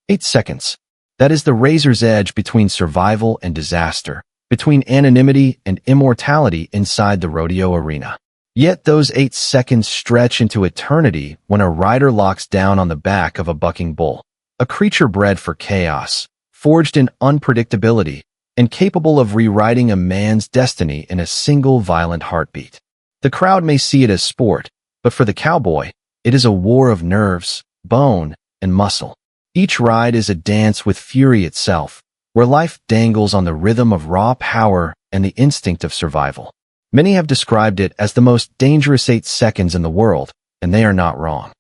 8 seconds. That is the razor's edge between survival and disaster, between anonymity and immortality inside the rodeo arena. Yet those 8 seconds stretch into eternity when a rider locks down on the back of a bucking bull, a creature bred for chaos, forged in unpredictability, and capable of rewriting a man's destiny in a single violent heartbeat. The crowd may see it as sport, but for the cowboy, it is a war of nerves, bone, and muscle. Each ride is a dance with fury itself, where life dangles on the rhythm of raw power and the instinct of survival. Many have described it as the most dangerous 8 seconds in the world, and they are not wrong.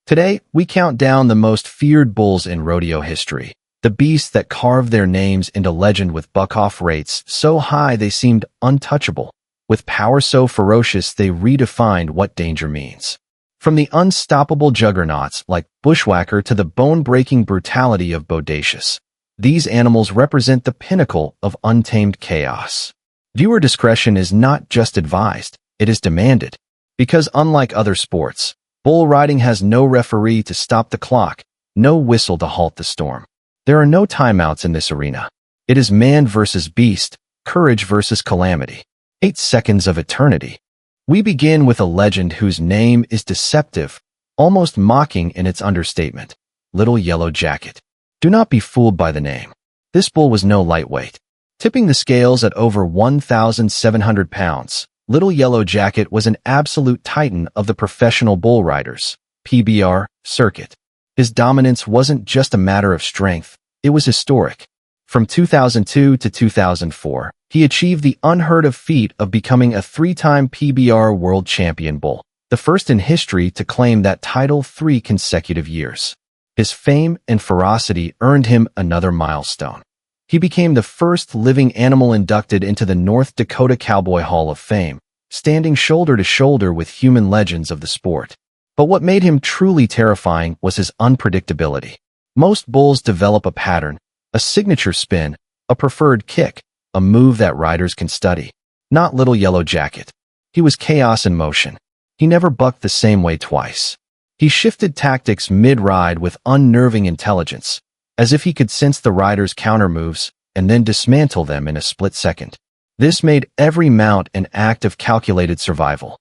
Today, we count down the most feared bulls in rodeo history, the beasts that carved their names into legend with buck-off rates so high they seemed untouchable, with power so ferocious they redefined what danger means. From the unstoppable juggernauts like Bushwhacker to the bone-breaking brutality of Bodacious, these animals represent the pinnacle of untamed chaos. Viewer discretion is not just advised, it is demanded. Because unlike other sports, bull riding has no referee to stop the clock, no whistle to halt the storm. There are no timeouts in this arena. It is man versus beast, courage versus calamity. 8 seconds of eternity. We begin with a legend whose name is deceptive, almost mocking in its understatement. Little Yellow Jacket. Do not be fooled by the name. This bull was no lightweight. Tipping the scales at over 1,700 pounds, Little Yellow Jacket was an absolute titan of the professional bull riders, PBR, circuit. His dominance wasn't just a matter of strength, it was historic. From 2002 to 2004, he achieved the unheard-of feat of becoming a 3-time PBR World Champion bull, the first in history to claim that title 3 consecutive years. His fame and ferocity earned him another milestone. He became the first living animal inducted into the North Dakota Cowboy Hall of Fame, standing shoulder to shoulder with human legends of the sport. But what made him truly terrifying was his unpredictability. Most bulls develop a pattern, a signature spin, a preferred kick, a move that riders can study. Not Little Yellow Jacket. He was chaos in motion. He never bucked the same way twice. He shifted tactics mid-ride with unnerving intelligence, as if he could sense the rider's counter-moves and then dismantle them in a split second. This made every mount an act of calculated survival.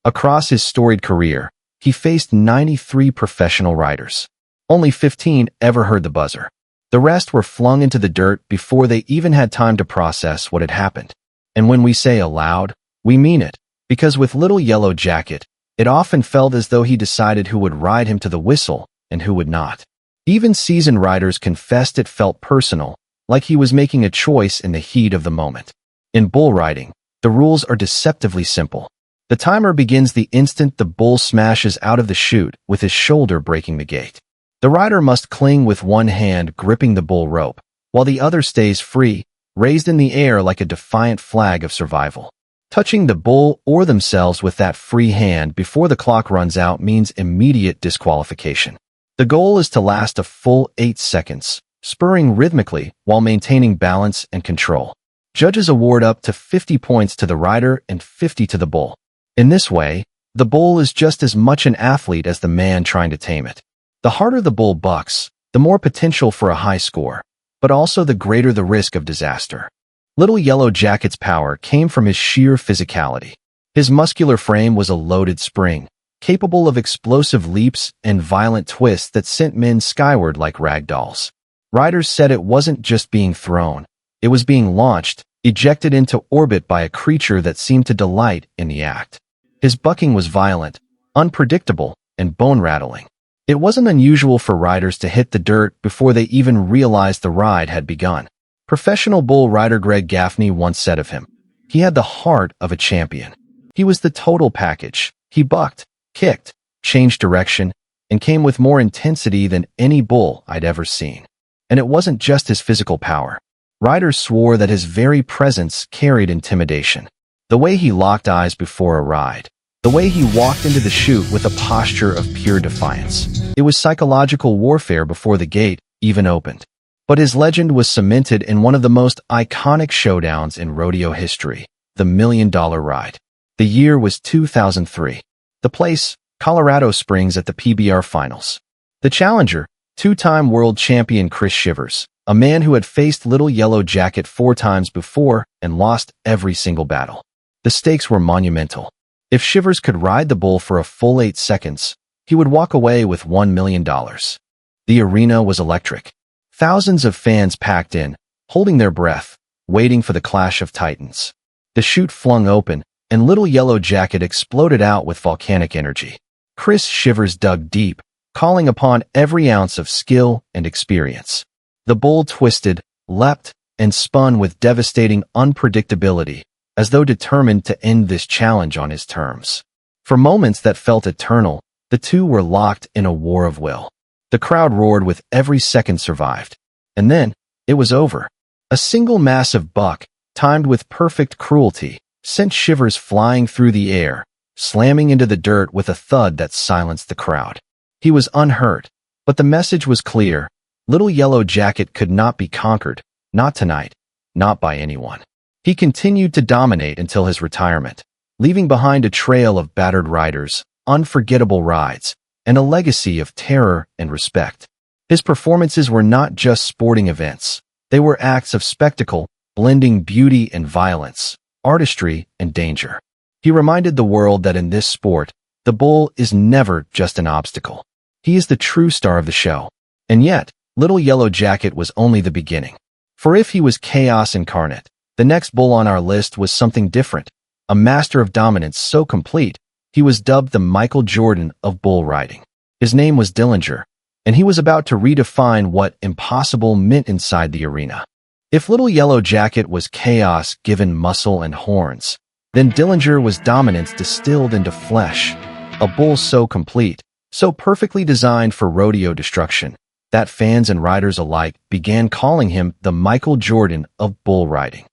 Across his storied career, he faced 93 professional riders. Only 15 ever heard the buzzer. The rest were flung into the dirt before they even had time to process what had happened. And when we say aloud, we mean it, because with Little Yellow Jacket, it often felt as though he decided who would ride him to the whistle and who would not. Even seasoned riders confessed it felt personal, like he was making a choice in the heat of the moment. In bull riding, the rules are deceptively simple. The timer begins the instant the bull smashes out of the chute with his shoulder breaking the gate. The rider must cling with one hand gripping the bull rope, while the other stays free, raised in the air like a defiant flag of survival. Touching the bull or themselves with that free hand before the clock runs out means immediate disqualification. The goal is to last a full 8 seconds, spurring rhythmically while maintaining balance and control. Judges award up to 50 points to the rider and 50 to the bull. In this way, the bull is just as much an athlete as the man trying to tame it. The harder the bull bucks, the more potential for a high score, but also the greater the risk of disaster. Little Yellow Jacket's power came from his sheer physicality. His muscular frame was a loaded spring, capable of explosive leaps and violent twists that sent men skyward like rag dolls. Riders said it wasn't just being thrown, it was being launched, ejected into orbit by a creature that seemed to delight in the act. His bucking was violent, unpredictable, and bone-rattling. It wasn't unusual for riders to hit the dirt before they even realized the ride had begun. Professional bull rider Greg Gaffney once said of him, "He had the heart of a champion. He was the total package. He bucked, kicked, changed direction, and came with more intensity than any bull I'd ever seen." And it wasn't just his physical power. Riders swore that his very presence carried intimidation. The way he locked eyes before a ride, the way he walked into the chute with a posture of pure defiance. It was psychological warfare before the gate even opened. But his legend was cemented in one of the most iconic showdowns in rodeo history, the $1 Million Ride. The year was 2003. The place, Colorado Springs at the PBR Finals. The challenger, Two-time world champion Chris Shivers, a man who had faced Little Yellow Jacket 4 times before and lost every single battle. The stakes were monumental. If Shivers could ride the bull for a full 8 seconds, he would walk away with $1 million. The arena was electric. Thousands of fans packed in, holding their breath, waiting for the clash of titans. The chute flung open, and Little Yellow Jacket exploded out with volcanic energy. Chris Shivers dug deep, calling upon every ounce of skill and experience. The bull twisted, leapt, and spun with devastating unpredictability, as though determined to end this challenge on his terms. For moments that felt eternal, the two were locked in a war of will. The crowd roared with every second survived. And then, it was over. A single massive buck, timed with perfect cruelty, sent Shivers flying through the air, slamming into the dirt with a thud that silenced the crowd. He was unhurt, but the message was clear. Little Yellow Jacket could not be conquered, not tonight, not by anyone. He continued to dominate until his retirement, leaving behind a trail of battered riders, unforgettable rides, and a legacy of terror and respect. His performances were not just sporting events. They were acts of spectacle, blending beauty and violence, artistry and danger. He reminded the world that in this sport, the bull is never just an obstacle. He is the true star of the show. And yet, Little Yellow Jacket was only the beginning. For if he was chaos incarnate, the next bull on our list was something different, a master of dominance so complete, he was dubbed the Michael Jordan of bull riding. His name was Dillinger, and he was about to redefine what impossible meant inside the arena. If Little Yellow Jacket was chaos given muscle and horns, then Dillinger was dominance distilled into flesh, a bull so complete, so perfectly designed for rodeo destruction, that fans and riders alike began calling him the Michael Jordan of bull riding.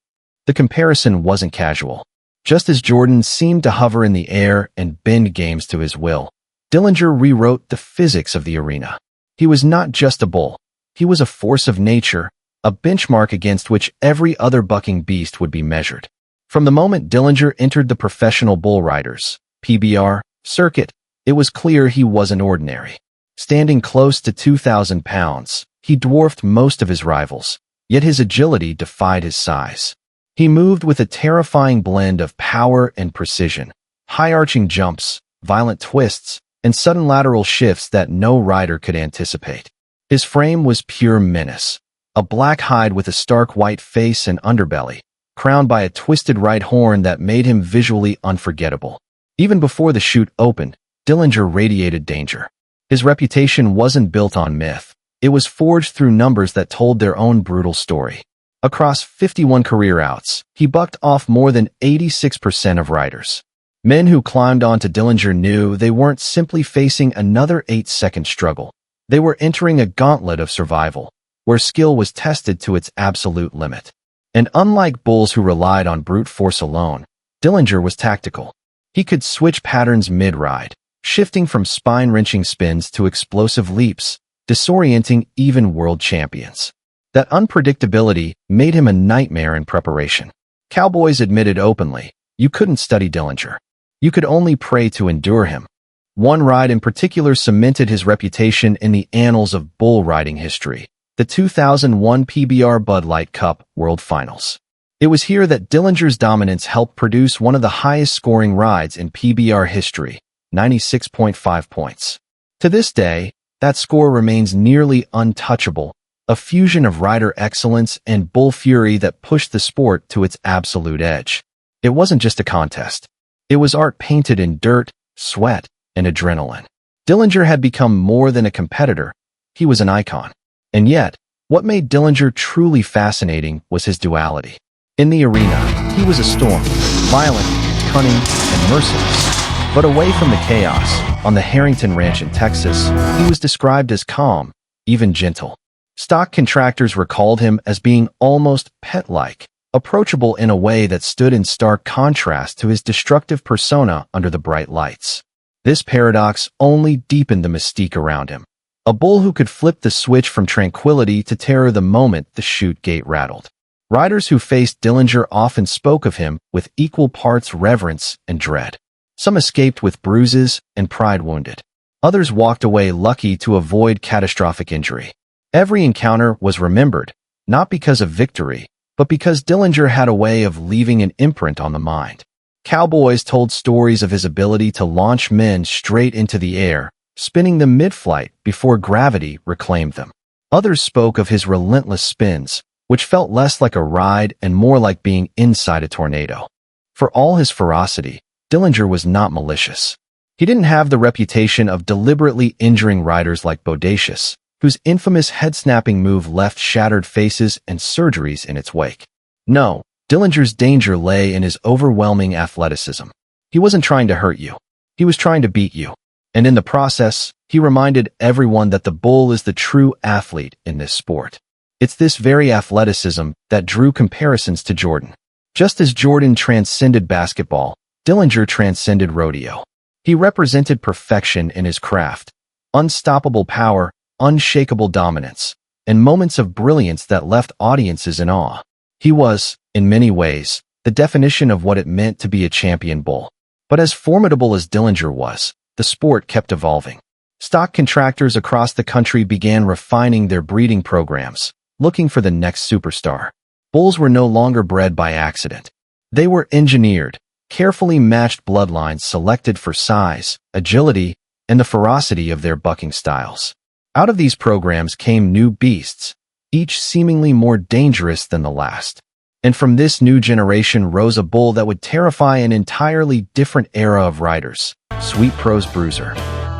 The comparison wasn't casual. Just as Jordan seemed to hover in the air and bend games to his will, Dillinger rewrote the physics of the arena. He was not just a bull. He was a force of nature, a benchmark against which every other bucking beast would be measured. From the moment Dillinger entered the professional bull riders, PBR, circuit, it was clear he wasn't ordinary. Standing close to 2,000 pounds, he dwarfed most of his rivals, yet his agility defied his size. He moved with a terrifying blend of power and precision, high-arching jumps, violent twists, and sudden lateral shifts that no rider could anticipate. His frame was pure menace, a black hide with a stark white face and underbelly, crowned by a twisted right horn that made him visually unforgettable. Even before the chute opened, Dillinger radiated danger. His reputation wasn't built on myth. It was forged through numbers that told their own brutal story. Across 51 career outs, he bucked off more than 86% of riders. Men who climbed onto Dillinger knew they weren't simply facing another 8-second struggle. They were entering a gauntlet of survival, where skill was tested to its absolute limit. And unlike bulls who relied on brute force alone, Dillinger was tactical. He could switch patterns mid-ride, shifting from spine-wrenching spins to explosive leaps, disorienting even world champions. That unpredictability made him a nightmare in preparation. Cowboys admitted openly, you couldn't study Dillinger. You could only pray to endure him. One ride in particular cemented his reputation in the annals of bull riding history, the 2001 PBR Bud Light Cup World Finals. It was here that Dillinger's dominance helped produce one of the highest-scoring rides in PBR history, 96.5 points. To this day, that score remains nearly untouchable, a fusion of rider excellence and bull fury that pushed the sport to its absolute edge. It wasn't just a contest. It was art painted in dirt, sweat, and adrenaline. Dillinger had become more than a competitor. He was an icon. And yet, what made Dillinger truly fascinating was his duality. In the arena, he was a storm, violent, cunning, and merciless. But away from the chaos, on the Harrington Ranch in Texas, he was described as calm, even gentle. Stock contractors recalled him as being almost pet-like, approachable in a way that stood in stark contrast to his destructive persona under the bright lights. This paradox only deepened the mystique around him. A bull who could flip the switch from tranquility to terror the moment the chute gate rattled. Riders who faced Dillinger often spoke of him with equal parts reverence and dread. Some escaped with bruises and pride wounded. Others walked away lucky to avoid catastrophic injury. Every encounter was remembered, not because of victory, but because Dillinger had a way of leaving an imprint on the mind. Cowboys told stories of his ability to launch men straight into the air, spinning them mid-flight before gravity reclaimed them. Others spoke of his relentless spins, which felt less like a ride and more like being inside a tornado. For all his ferocity, Dillinger was not malicious. He didn't have the reputation of deliberately injuring riders like Bodacious, whose infamous head-snapping move left shattered faces and surgeries in its wake. No, Dillinger's danger lay in his overwhelming athleticism. He wasn't trying to hurt you. He was trying to beat you. And in the process, he reminded everyone that the bull is the true athlete in this sport. It's this very athleticism that drew comparisons to Jordan. Just as Jordan transcended basketball, Dillinger transcended rodeo. He represented perfection in his craft, unstoppable power, unshakable dominance, and moments of brilliance that left audiences in awe. He was, in many ways, the definition of what it meant to be a champion bull. But as formidable as Dillinger was, the sport kept evolving. Stock contractors across the country began refining their breeding programs, looking for the next superstar. Bulls were no longer bred by accident. They were engineered, carefully matched bloodlines selected for size, agility, and the ferocity of their bucking styles. Out of these programs came new beasts, each seemingly more dangerous than the last. And from this new generation rose a bull that would terrify an entirely different era of riders, Sweet Pro's Bruiser.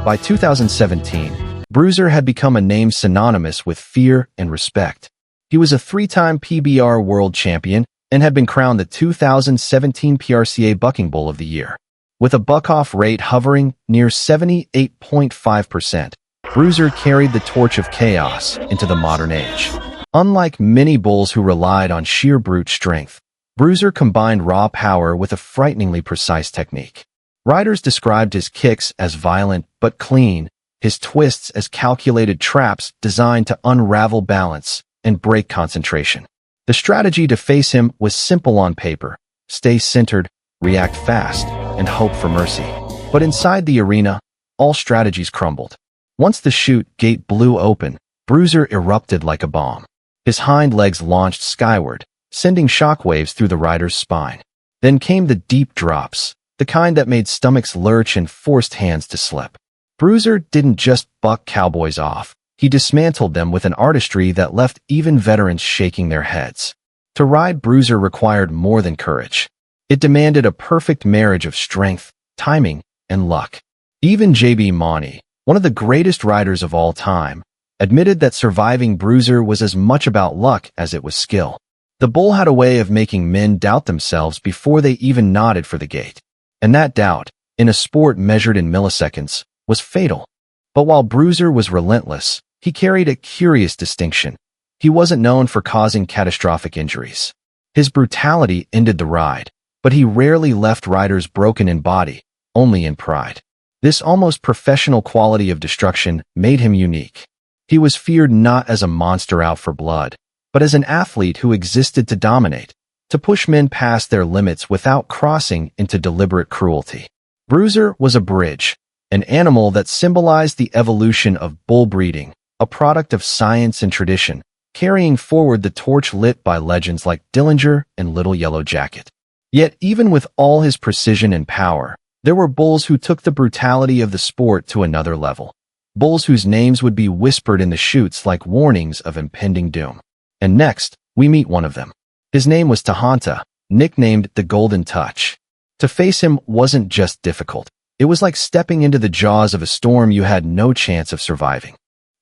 By 2017, Bruiser had become a name synonymous with fear and respect. He was a three-time PBR world champion and had been crowned the 2017 PRCA Bucking Bull of the Year. With a buck-off rate hovering near 78.5%, Bruiser carried the torch of chaos into the modern age. Unlike many bulls who relied on sheer brute strength, Bruiser combined raw power with a frighteningly precise technique. Riders described his kicks as violent but clean, his twists as calculated traps designed to unravel balance and break concentration. The strategy to face him was simple on paper: stay centered, react fast, and hope for mercy. But inside the arena, all strategies crumbled. Once the chute gate blew open, Bruiser erupted like a bomb. His hind legs launched skyward, sending shockwaves through the rider's spine. Then came the deep drops, the kind that made stomachs lurch and forced hands to slip. Bruiser didn't just buck cowboys off. He dismantled them with an artistry that left even veterans shaking their heads. To ride Bruiser required more than courage. It demanded a perfect marriage of strength, timing, and luck. Even J.B. Mauney, one of the greatest riders of all time, admitted that surviving Bruiser was as much about luck as it was skill. The bull had a way of making men doubt themselves before they even nodded for the gate. And that doubt, in a sport measured in milliseconds, was fatal. But while Bruiser was relentless, he carried a curious distinction. He wasn't known for causing catastrophic injuries. His brutality ended the ride, but he rarely left riders broken in body, only in pride. This almost professional quality of destruction made him unique. He was feared not as a monster out for blood, but as an athlete who existed to dominate, to push men past their limits without crossing into deliberate cruelty. Bruiser was a bridge, an animal that symbolized the evolution of bull breeding, a product of science and tradition, carrying forward the torch lit by legends like Dillinger and Little Yellow Jacket. Yet even with all his precision and power, there were bulls who took the brutality of the sport to another level. Bulls whose names would be whispered in the chutes like warnings of impending doom. And next, we meet one of them. His name was Tahanta, nicknamed the Golden Touch. To face him wasn't just difficult. It was like stepping into the jaws of a storm you had no chance of surviving.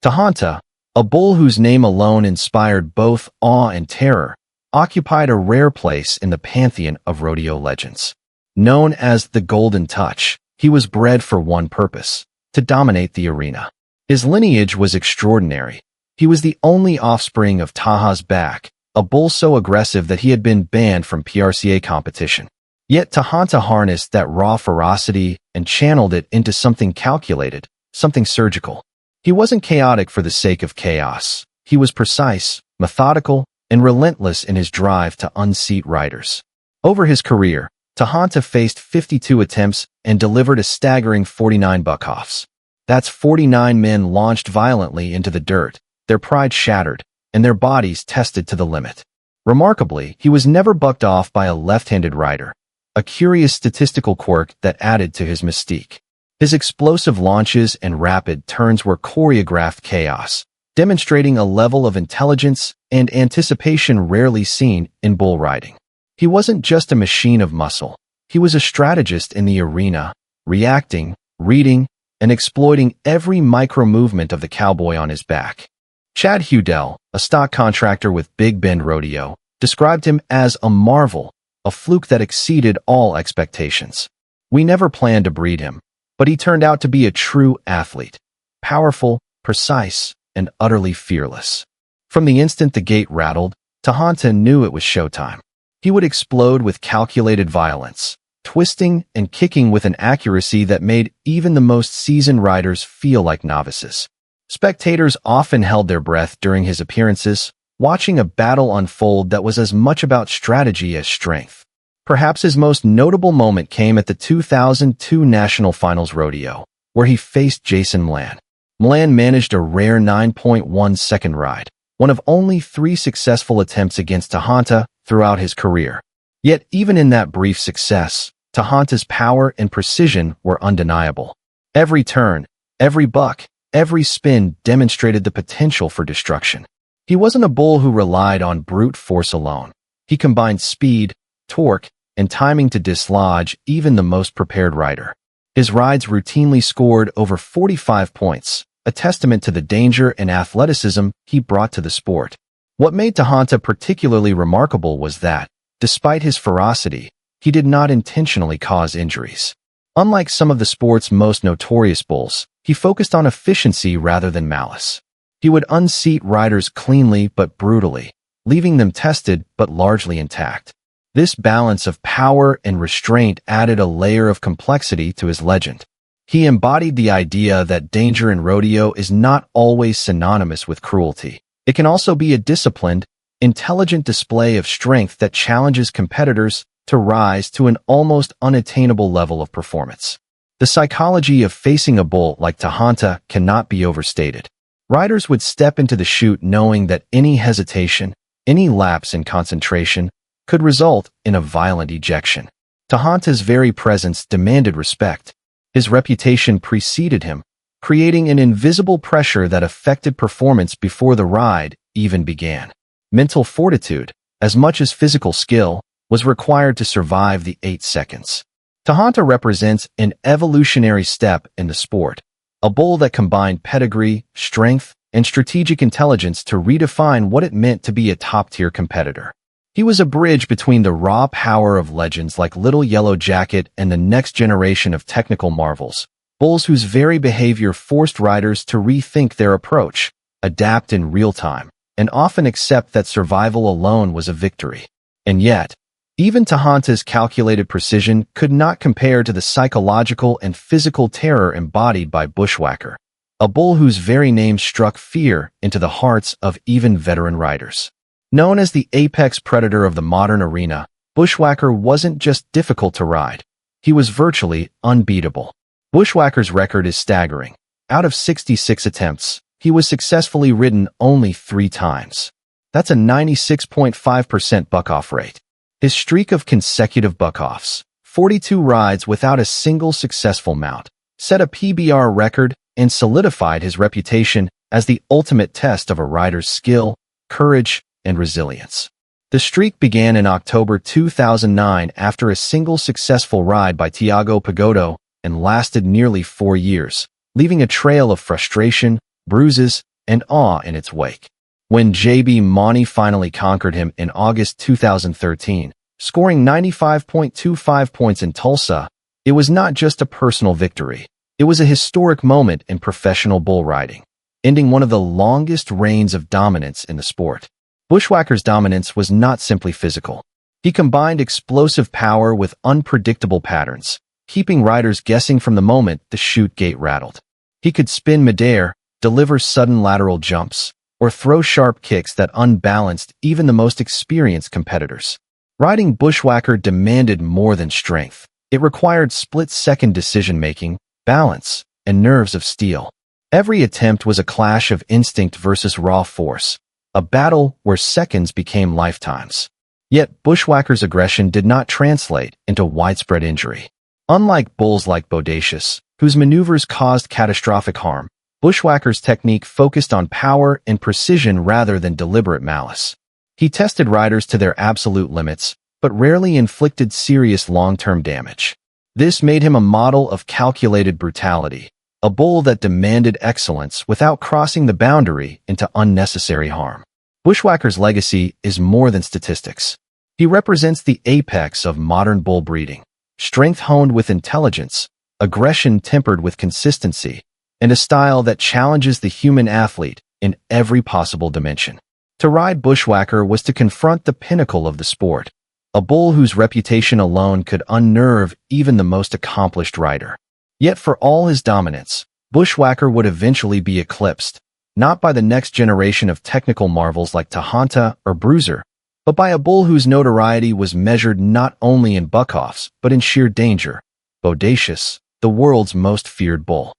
Tahanta, a bull whose name alone inspired both awe and terror, occupied a rare place in the pantheon of rodeo legends. Known as the Golden Touch, he was bred for one purpose: to dominate the arena. His lineage was extraordinary. He was the only offspring of Taha's back, a bull so aggressive that he had been banned from PRCA competition. Yet Tahanta harnessed that raw ferocity and channeled it into something calculated, something surgical. He wasn't chaotic for the sake of chaos. He was precise, methodical, and relentless in his drive to unseat riders. Over his career, Tahanta faced 52 attempts and delivered a staggering 49 buck-offs. That's 49 men launched violently into the dirt, their pride shattered, and their bodies tested to the limit. Remarkably, he was never bucked off by a left-handed rider, a curious statistical quirk that added to his mystique. His explosive launches and rapid turns were choreographed chaos, demonstrating a level of intelligence and anticipation rarely seen in bull riding. He wasn't just a machine of muscle. He was a strategist in the arena, reacting, reading, and exploiting every micro-movement of the cowboy on his back. Chad Hudell, a stock contractor with Big Bend Rodeo, described him as a marvel, a fluke that exceeded all expectations. We never planned to breed him, but he turned out to be a true athlete, powerful, precise, and utterly fearless. From the instant the gate rattled, Tahanta knew it was showtime. He would explode with calculated violence, twisting and kicking with an accuracy that made even the most seasoned riders feel like novices. Spectators often held their breath during his appearances, watching a battle unfold that was as much about strategy as strength. Perhaps his most notable moment came at the 2002 National Finals Rodeo, where he faced Jason Milan. Milan managed a rare 9.1-second ride, one of only 3 successful attempts against Tahanta throughout his career. Yet even in that brief success, Tahanta's power and precision were undeniable. Every turn, every buck, every spin demonstrated the potential for destruction. He wasn't a bull who relied on brute force alone. He combined speed, torque, and timing to dislodge even the most prepared rider. His rides routinely scored over 45 points, a testament to the danger and athleticism he brought to the sport. What made Tahanta particularly remarkable was that, despite his ferocity, he did not intentionally cause injuries. Unlike some of the sport's most notorious bulls, he focused on efficiency rather than malice. He would unseat riders cleanly but brutally, leaving them tested but largely intact. This balance of power and restraint added a layer of complexity to his legend. He embodied the idea that danger in rodeo is not always synonymous with cruelty. It can also be a disciplined, intelligent display of strength that challenges competitors to rise to an almost unattainable level of performance. The psychology of facing a bull like Tahanta cannot be overstated. Riders would step into the chute knowing that any hesitation, any lapse in concentration, could result in a violent ejection. Tahanta's very presence demanded respect. His reputation preceded him, creating an invisible pressure that affected performance before the ride even began. Mental fortitude, as much as physical skill, was required to survive the 8 seconds. Tahanta represents an evolutionary step in the sport, a bull that combined pedigree, strength, and strategic intelligence to redefine what it meant to be a top-tier competitor. He was a bridge between the raw power of legends like Little Yellow Jacket and the next generation of technical marvels, bulls whose very behavior forced riders to rethink their approach, adapt in real time, and often accept that survival alone was a victory. And yet, even Tahanta's calculated precision could not compare to the psychological and physical terror embodied by Bushwhacker, a bull whose very name struck fear into the hearts of even veteran riders. Known as the apex predator of the modern arena, Bushwhacker wasn't just difficult to ride. He was virtually unbeatable. Bushwhacker's record is staggering. Out of 66 attempts, he was successfully ridden only 3 times. That's a 96.5% buck-off rate. His streak of consecutive buck-offs, 42 rides without a single successful mount, set a PBR record and solidified his reputation as the ultimate test of a rider's skill, courage, and resilience. The streak began in October 2009 after a single successful ride by Tiago Pagodo and lasted nearly 4 years, leaving a trail of frustration, bruises, and awe in its wake. When JB Mauney finally conquered him in August 2013, scoring 95.25 points in Tulsa, it was not just a personal victory. It was a historic moment in professional bull riding, ending one of the longest reigns of dominance in the sport. Bushwhacker's dominance was not simply physical. He combined explosive power with unpredictable patterns, keeping riders guessing from the moment the chute gate rattled. He could spin midair, deliver sudden lateral jumps, or throw sharp kicks that unbalanced even the most experienced competitors. Riding Bushwhacker demanded more than strength. It required split-second decision-making, balance, and nerves of steel. Every attempt was a clash of instinct versus raw force, a battle where seconds became lifetimes. Yet Bushwhacker's aggression did not translate into widespread injury. Unlike bulls like Bodacious, whose maneuvers caused catastrophic harm, Bushwhacker's technique focused on power and precision rather than deliberate malice. He tested riders to their absolute limits, but rarely inflicted serious long-term damage. This made him a model of calculated brutality, a bull that demanded excellence without crossing the boundary into unnecessary harm. Bushwhacker's legacy is more than statistics. He represents the apex of modern bull breeding, strength honed with intelligence, aggression tempered with consistency, and a style that challenges the human athlete in every possible dimension. To ride Bushwhacker was to confront the pinnacle of the sport, a bull whose reputation alone could unnerve even the most accomplished rider. Yet for all his dominance, Bushwhacker would eventually be eclipsed, not by the next generation of technical marvels like Tahanta or Bruiser, but by a bull whose notoriety was measured not only in buck-offs, but in sheer danger. Bodacious, the world's most feared bull.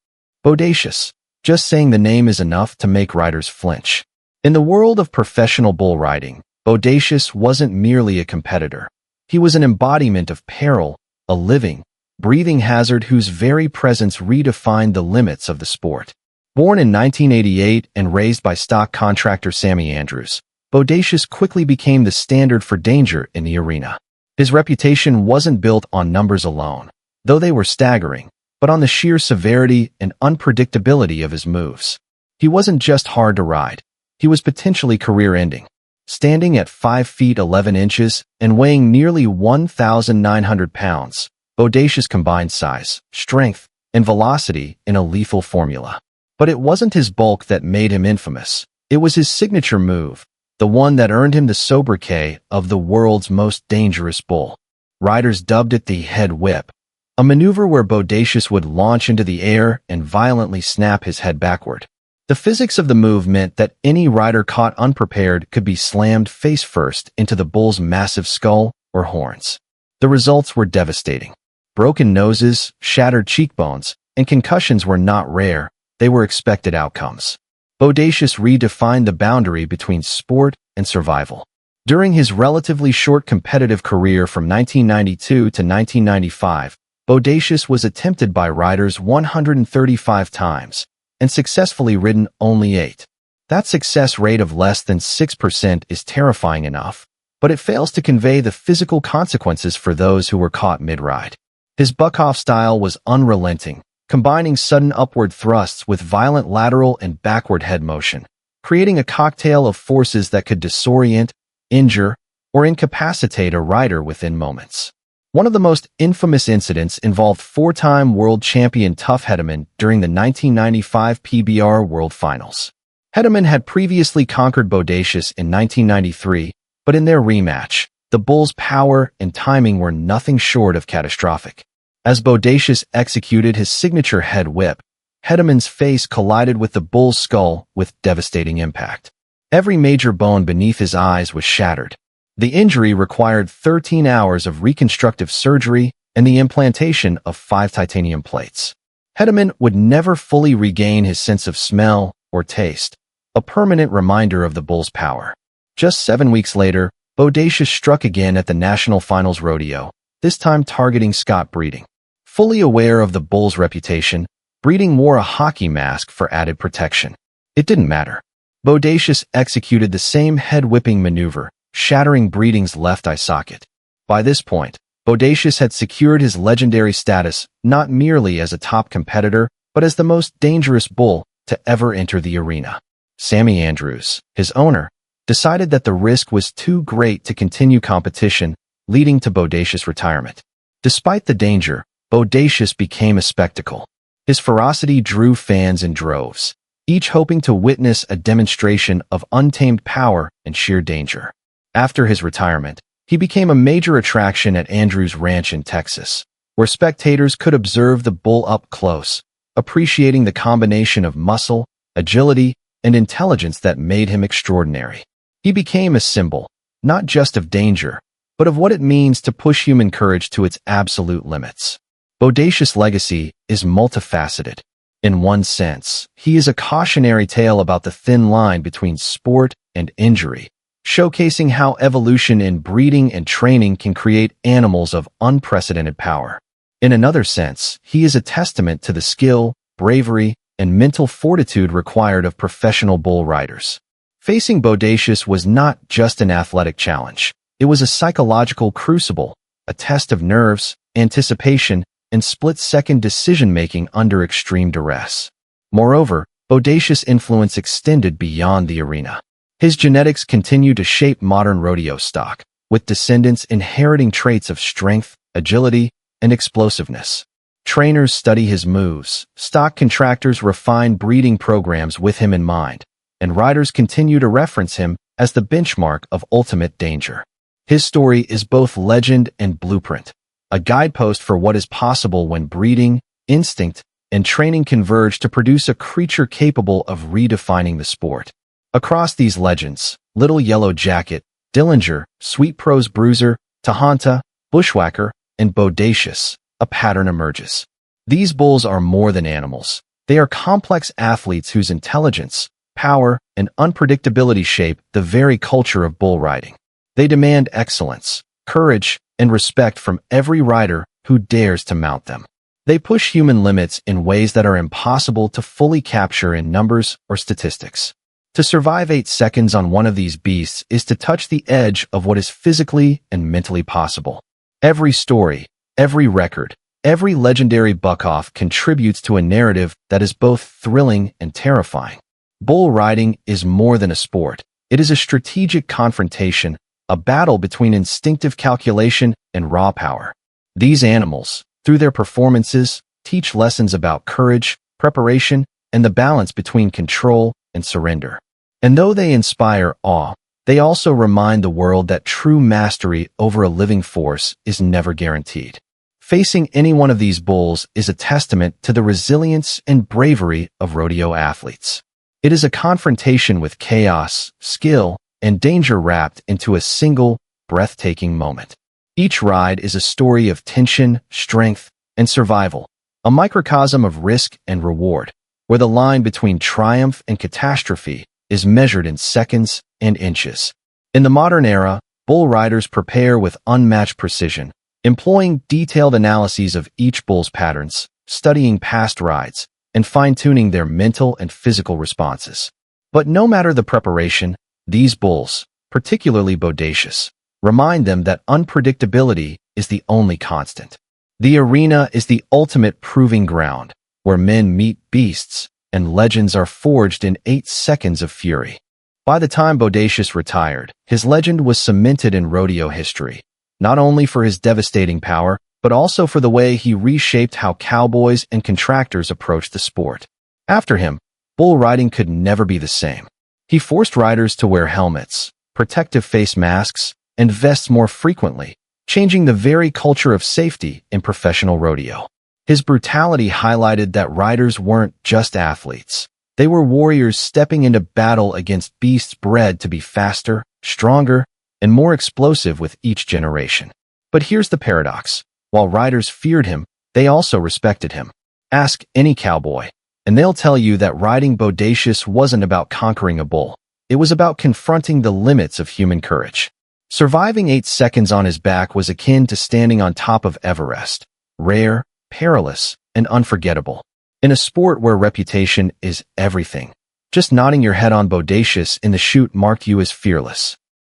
Bodacious. Just saying the name is enough to make riders flinch. In the world of professional bull riding, Bodacious wasn't merely a competitor. He was an embodiment of peril, a living, breathing hazard whose very presence redefined the limits of the sport. Born in 1988 and raised by stock contractor Sammy Andrews, Bodacious quickly became the standard for danger in the arena. His reputation wasn't built on numbers alone, though they were staggering, but on the sheer severity and unpredictability of his moves. He wasn't just hard to ride. He was potentially career-ending. Standing at 5 feet 11 inches and weighing nearly 1,900 pounds, Bodacious combined size, strength, and velocity in a lethal formula. But it wasn't his bulk that made him infamous. It was his signature move, the one that earned him the sobriquet of the world's most dangerous bull. Riders dubbed it the head whip, a maneuver where Bodacious would launch into the air and violently snap his head backward. The physics of the move meant that any rider caught unprepared could be slammed face-first into the bull's massive skull or horns. The results were devastating. Broken noses, shattered cheekbones, and concussions were not rare. They were expected outcomes. Bodacious redefined the boundary between sport and survival. During his relatively short competitive career from 1992 to 1995, Bodacious was attempted by riders 135 times and successfully ridden only 8. That success rate of less than 6% is terrifying enough, but it fails to convey the physical consequences for those who were caught mid-ride. His buck-off style was unrelenting, combining sudden upward thrusts with violent lateral and backward head motion, creating a cocktail of forces that could disorient, injure, or incapacitate a rider within moments. One of the most infamous incidents involved 4-time world champion Tuff Hedeman during the 1995 PBR World Finals. Hedeman had previously conquered Bodacious in 1993, but in their rematch, the bull's power and timing were nothing short of catastrophic. As Bodacious executed his signature head whip, Hedeman's face collided with the bull's skull with devastating impact. Every major bone beneath his eyes was shattered. The injury required 13 hours of reconstructive surgery and the implantation of 5 titanium plates. Hedeman would never fully regain his sense of smell or taste, a permanent reminder of the bull's power. Just 7 weeks later, Bodacious struck again at the National Finals Rodeo, this time targeting Scott Breeding. Fully aware of the bull's reputation, Breeding wore a hockey mask for added protection. It didn't matter. Bodacious executed the same head-whipping maneuver, shattering Breeding's left eye socket. By this point, Bodacious had secured his legendary status not merely as a top competitor, but as the most dangerous bull to ever enter the arena. Sammy Andrews, his owner, decided that the risk was too great to continue competition, leading to Bodacious' retirement. Despite the danger, Bodacious became a spectacle. His ferocity drew fans in droves, each hoping to witness a demonstration of untamed power and sheer danger. After his retirement, he became a major attraction at Andrews Ranch in Texas, where spectators could observe the bull up close, appreciating the combination of muscle, agility, and intelligence that made him extraordinary. He became a symbol, not just of danger, but of what it means to push human courage to its absolute limits. Bodacious' legacy is multifaceted. In one sense, he is a cautionary tale about the thin line between sport and injury, showcasing how evolution in breeding and training can create animals of unprecedented power. In another sense, he is a testament to the skill, bravery, and mental fortitude required of professional bull riders. Facing Bodacious was not just an athletic challenge. It was a psychological crucible, a test of nerves, anticipation, and split-second decision-making under extreme duress. Moreover, Bodacious' influence extended beyond the arena. His genetics continue to shape modern rodeo stock, with descendants inheriting traits of strength, agility, and explosiveness. Trainers study his moves, stock contractors refine breeding programs with him in mind, and riders continue to reference him as the benchmark of ultimate danger. His story is both legend and blueprint, a guidepost for what is possible when breeding, instinct, and training converge to produce a creature capable of redefining the sport. Across these legends, Little Yellow Jacket, Dillinger, Sweet Pro's Bruiser, Tahanta, Bushwhacker, and Bodacious, a pattern emerges. These bulls are more than animals. They are complex athletes whose intelligence, power, and unpredictability shape the very culture of bull riding. They demand excellence, courage, and respect from every rider who dares to mount them. They push human limits in ways that are impossible to fully capture in numbers or statistics. To survive 8 seconds on one of these beasts is to touch the edge of what is physically and mentally possible. Every story, every record, every legendary buck-off contributes to a narrative that is both thrilling and terrifying. Bull riding is more than a sport. It is a strategic confrontation, a battle between instinctive calculation and raw power. These animals, through their performances, teach lessons about courage, preparation, and the balance between control and surrender. And though they inspire awe, they also remind the world that true mastery over a living force is never guaranteed. Facing any one of these bulls is a testament to the resilience and bravery of rodeo athletes. It is a confrontation with chaos, skill, and danger wrapped into a single, breathtaking moment. Each ride is a story of tension, strength, and survival, a microcosm of risk and reward, where the line between triumph and catastrophe is measured in seconds and inches. In the modern era, bull riders prepare with unmatched precision, employing detailed analyses of each bull's patterns, studying past rides, and fine-tuning their mental and physical responses. But no matter the preparation, these bulls, particularly Bodacious, remind them that unpredictability is the only constant. The arena is the ultimate proving ground, where men meet beasts, and legends are forged in 8 seconds of fury. By the time Bodacious retired, his legend was cemented in rodeo history, not only for his devastating power, but also for the way he reshaped how cowboys and contractors approached the sport. After him, bull riding could never be the same. He forced riders to wear helmets, protective face masks, and vests more frequently, changing the very culture of safety in professional rodeo. His brutality highlighted that riders weren't just athletes. They were warriors stepping into battle against beasts bred to be faster, stronger, and more explosive with each generation. But here's the paradox. While riders feared him, they also respected him. Ask any cowboy, and they'll tell you that riding Bodacious wasn't about conquering a bull. It was about confronting the limits of human courage. Surviving 8 seconds on his back was akin to standing on top of Everest, rare, perilous, and unforgettable. In a sport where reputation is everything, just nodding your head on Bodacious in the chute marked you as fearless.